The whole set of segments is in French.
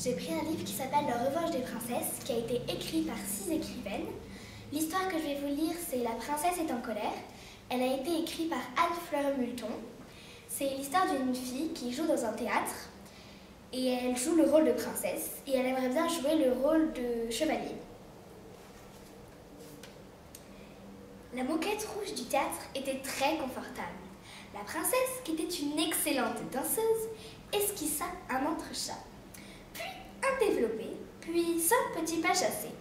J'ai pris un livre qui s'appelle La Revanche des princesses, qui a été écrit par 6 écrivaines. L'histoire que je vais vous lire, c'est La princesse est en colère. Elle a été écrite par Anne Fleur-Multon. C'est l'histoire d'une fille qui joue dans un théâtre et elle joue le rôle de princesse et elle aimerait bien jouer le rôle de chevalier. La moquette rouge du théâtre était très confortable. La princesse, qui était une excellente danseuse, esquissa un entrechat, puis un développé, puis 5 petits pas chassés,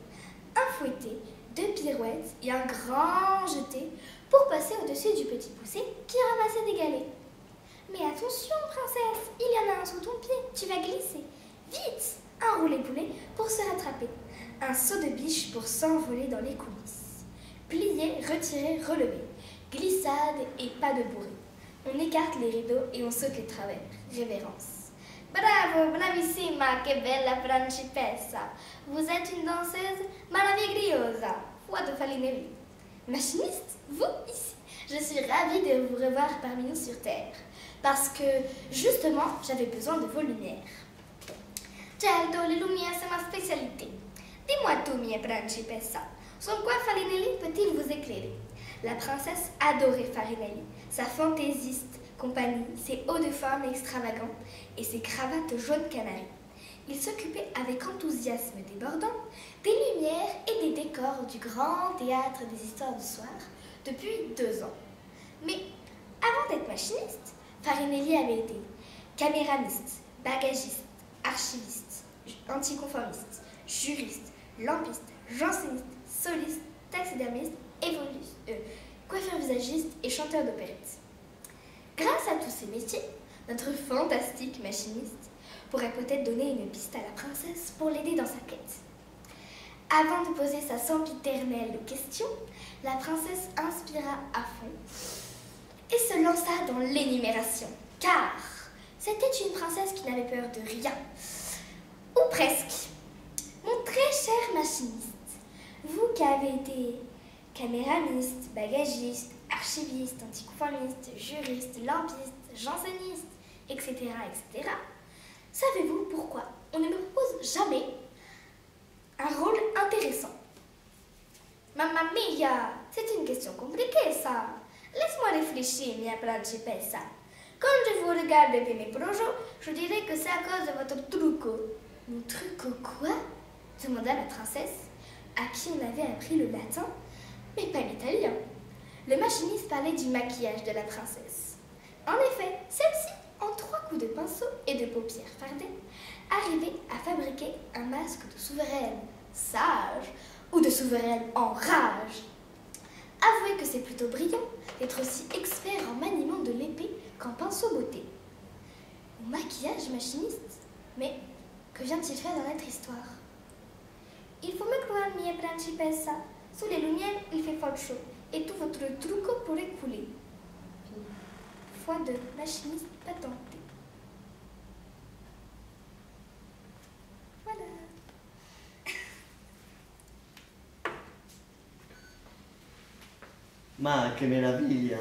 un fouetté, 2 pirouettes et un grand jeté pour passer au-dessus du petit poussé qui ramassait des galets. Mais attention, princesse, il y en a un sous ton pied, tu vas glisser. Vite! Un roulé-boulet pour se rattraper, un saut de biche pour s'envoler dans les coulisses. Plier, retirer, relever, glissade et pas de bourrée. On écarte les rideaux et on saute les travers. Révérence. Bravo, bravissima, que bella principessa. Vous êtes une danseuse maravillosa. Foi de Farinelli. Machiniste, vous ici. Je suis ravie de vous revoir parmi nous sur Terre. Parce que, justement, j'avais besoin de vos lumières. Certo, les lumières, c'est ma spécialité. Dis-moi tout, mia principessa. Sur quoi Farinelli peut-il vous éclairer? La princesse adorait Farinelli, sa fantaisiste compagnie, ses hauts de forme extravagants et ses cravates jaune canari. Il s'occupait avec enthousiasme débordant des lumières et des décors du grand théâtre des histoires du soir depuis 2 ans. Mais avant d'être machiniste, Farinelli avait été caméramiste, bagagiste, archiviste, anticonformiste, juriste, lampiste, janséniste, soliste, taxidermiste, coiffeur visagiste et chanteur d'opérette. Grâce à tous ces métiers, notre fantastique machiniste pourrait peut-être donner une piste à la princesse pour l'aider dans sa quête. Avant de poser sa sempiternelle question, la princesse inspira à fond et se lança dans l'énumération, car c'était une princesse qui n'avait peur de rien, ou presque. Mon très cher machiniste, vous qui avez été caméramiste, bagagiste, archiviste, anticonformiste, juriste, lampiste, janséniste, etc., etc., savez-vous pourquoi on ne me propose jamais un rôle intéressant? Mamma mia, c'est une question compliquée, ça. Laisse-moi réfléchir, mia principessa. Quand je vous regarde depuis mes projets, je dirais que c'est à cause de votre truco. Mon truco quoi? Demanda la princesse, à qui on avait appris le latin, mais pas l'italien. Le machiniste parlait du maquillage de la princesse. En effet, celle-ci, en 3 coups de pinceau et de paupières fardées, arrivait à fabriquer un masque de souveraine sage ou de souveraine en rage. Avouez que c'est plutôt brillant d'être aussi expert en maniement de l'épée qu'en pinceau beauté. Au maquillage machiniste? Mais que vient-il faire dans notre histoire? Il faut me croire, mia principessa. Sous les lumières, il fait fort chaud et tout votre truco pourrait couler. Foi de machiniste patenté. Voilà. Ma che meraviglia!